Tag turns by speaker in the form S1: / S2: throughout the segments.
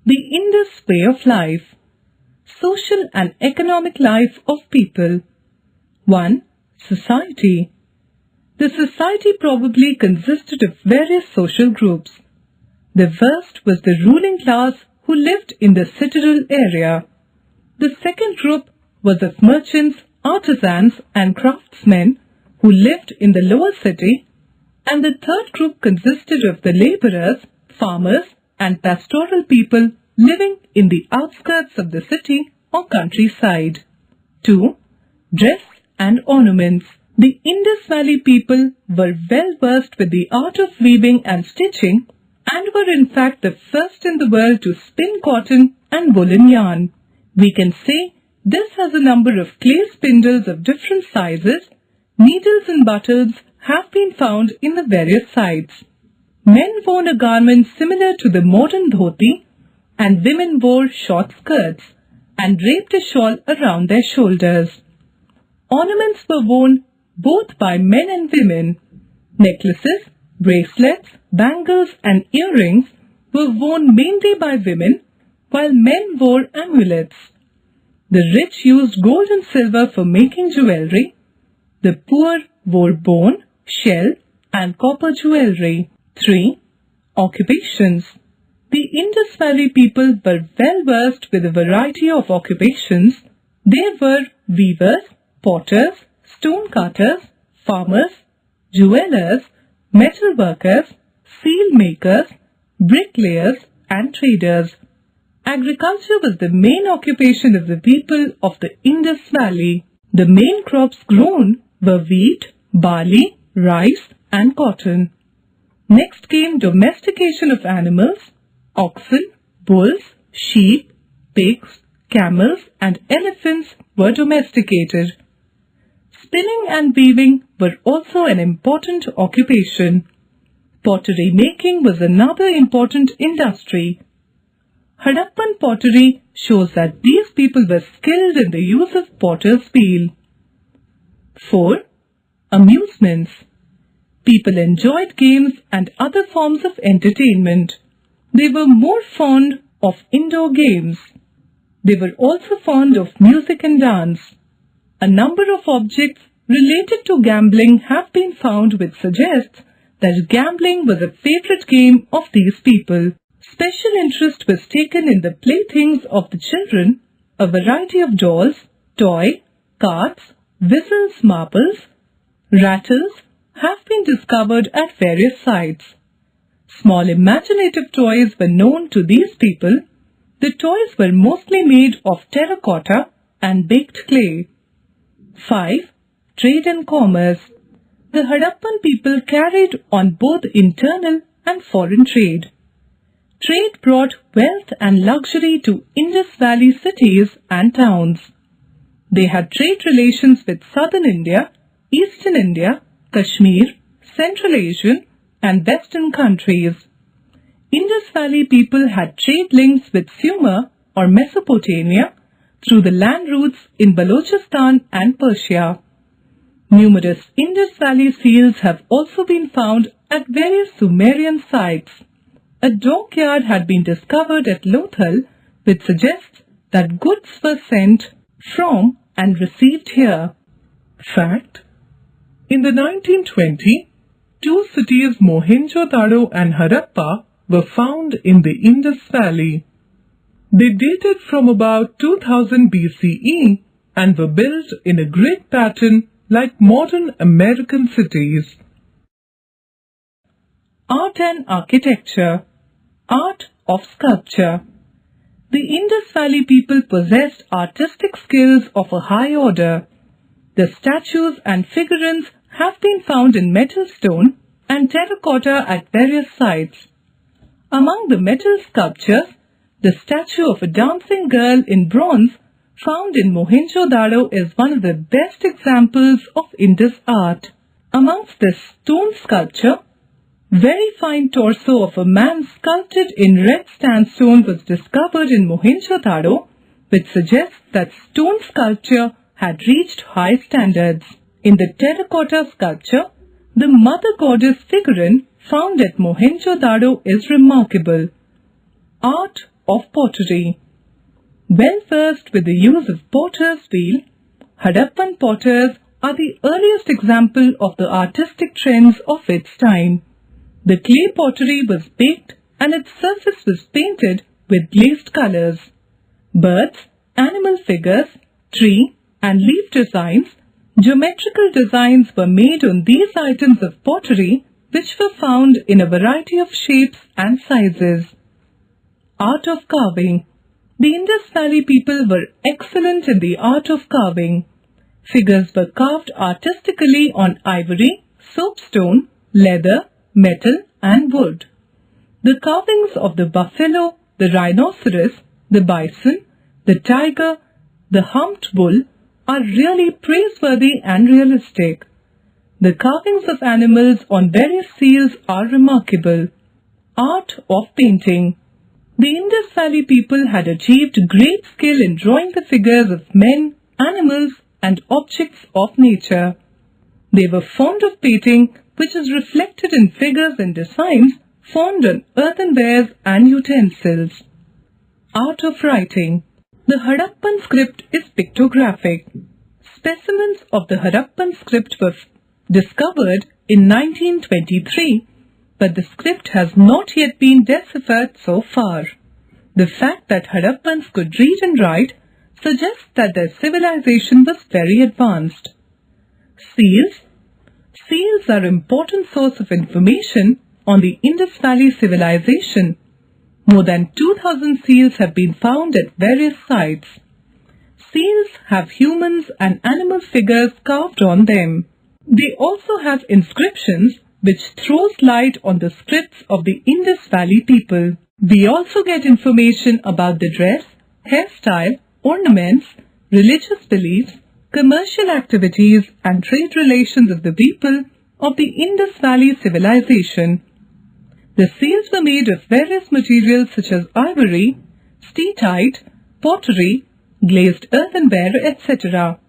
S1: The Indus way of life. Social and economic life of people. 1. Society. The society probably consisted of various social groups. The first was the ruling class who lived in the citadel area. The second group was of merchants, artisans and craftsmen who lived in the lower city, and the third group consisted of the laborers, farmers and pastoral people living in the outskirts of the city or countryside. 2. Dress and ornaments. The Indus Valley people were well versed with the art of weaving and stitching and were in fact the first in the world to spin cotton and woolen yarn. We can say this has a number of clay spindles of different sizes. Needles and buttons have been found in the various sites. Men wore a garment similar to the modern dhoti, and women wore short skirts and draped a shawl around their shoulders. Ornaments were worn both by men and women. Necklaces, bracelets, bangles and earrings were worn mainly by women, while men wore amulets. The rich used gold and silver for making jewelry. The poor wore bone, shell and copper jewelry. 3. Occupations. The Indus Valley people were well versed with a variety of occupations. They were weavers, potters, stone cutters, farmers, jewelers, metal workers, seal makers, bricklayers and traders. Agriculture was the main occupation of the people of the Indus Valley. The main crops grown were wheat, barley, rice and cotton. Next came domestication of animals. Oxen, bulls, sheep, pigs, camels and elephants were domesticated. Spinning and weaving were also an important occupation. Pottery making was another important industry. Harappan pottery shows that these people were skilled in the use of potter's wheel. 4. Amusements. People enjoyed games and other forms of entertainment. They were more fond of indoor games. They were also fond of music and dance. A number of objects related to gambling have been found which suggests that gambling was a favorite game of these people. Special interest was taken in the playthings of the children. A variety of dolls, toy, carts, whistles, marbles, rattles have been discovered at various sites. Small imaginative toys were known to these people. The toys were mostly made of terracotta and baked clay. 5. Trade and commerce. The Harappan people carried on both internal and foreign trade. Trade brought wealth and luxury to Indus Valley cities and towns. They had trade relations with southern India, eastern India, Kashmir, Central Asian and Western countries. Indus Valley people had trade links with Sumer or Mesopotamia through the land routes in Balochistan and Persia. Numerous Indus Valley seals have also been found at various Sumerian sites. A dockyard had been discovered at Lothal, which suggests that goods were sent from and received here. Fact: in the 1920s, two cities Mohenjo-Daro and Harappa were found in the Indus Valley. They dated from about 2000 BCE and were built in a grid pattern like modern American cities. Art and architecture. Art of sculpture. The Indus Valley people possessed artistic skills of a high order. The statues and figurines have been found in metal stone and terracotta at various sites. Among the metal sculptures, the statue of a dancing girl in bronze found in Mohenjo-Daro is one of the best examples of Indus art. Amongst the stone sculpture, very fine torso of a man sculpted in red sandstone was discovered in Mohenjo-Daro, which suggests that stone sculpture had reached high standards. In the terracotta sculpture, the mother goddess figurine found at Mohenjo-Daro is remarkable. Art of pottery. Well versed with the use of potter's wheel, Harappan potters are the earliest example of the artistic trends of its time. The clay pottery was baked and its surface was painted with glazed colors. Birds, animal figures, tree and leaf designs, geometrical designs were made on these items of pottery, which were found in a variety of shapes and sizes. Art of carving. The Indus Valley people were excellent in the art of carving. Figures were carved artistically on ivory, soapstone, leather, metal and wood. The carvings of the buffalo, the rhinoceros, the bison, the tiger, the humped bull are really praiseworthy and realistic. The carvings of animals on various seals are remarkable. Art of painting. The Indus Valley people had achieved great skill in drawing the figures of men, animals and objects of nature. They were fond of painting, which is reflected in figures and designs formed on earthenwares and utensils. Art of writing. The Harappan script is pictographic. Specimens of the Harappan script were discovered in 1923, but the script has not yet been deciphered so far. The fact that Harappans could read and write suggests that their civilization was very advanced. Seals. Seals are an important source of information on the Indus Valley civilization. More than 2,000 seals have been found at various sites. Seals have humans and animal figures carved on them. They also have inscriptions which throws light on the scripts of the Indus Valley people. We also get information about the dress, hairstyle, ornaments, religious beliefs, commercial activities and trade relations of the people of the Indus Valley civilization. The seals were made of various materials such as ivory, steatite, pottery, glazed earthenware, etc.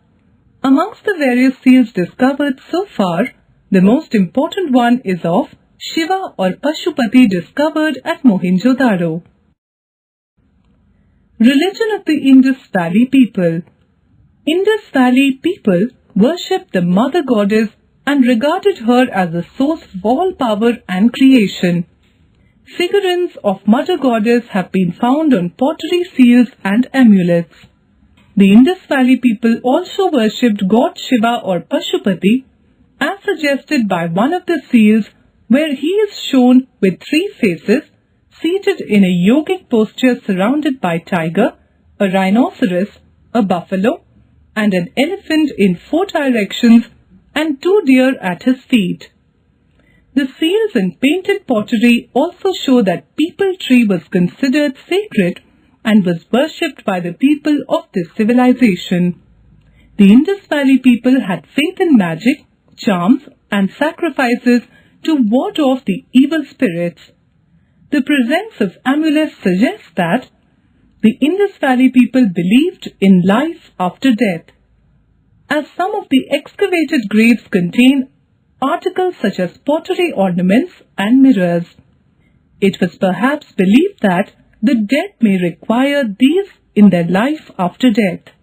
S1: Amongst the various seals discovered so far, the most important one is of Shiva or Pashupati discovered at Mohenjo-Daro. Religion of the Indus Valley people. Indus Valley people worshipped the mother goddess and regarded her as the source of all power and creation. Figurines of mother goddess have been found on pottery seals and amulets. The Indus Valley people also worshipped God Shiva or Pashupati, as suggested by one of the seals, where he is shown with three faces, seated in a yogic posture surrounded by tiger, a rhinoceros, a buffalo, and an elephant in 4 directions and 2 deer at his feet. The seals in painted pottery also show that peepal tree was considered sacred and was worshipped by the people of this civilization. The Indus Valley people had faith in magic, charms and sacrifices to ward off the evil spirits. The presence of amulets suggests that the Indus Valley people believed in life after death. As some of the excavated graves contain articles such as pottery ornaments and mirrors, it was perhaps believed that the dead may require these in their life after death.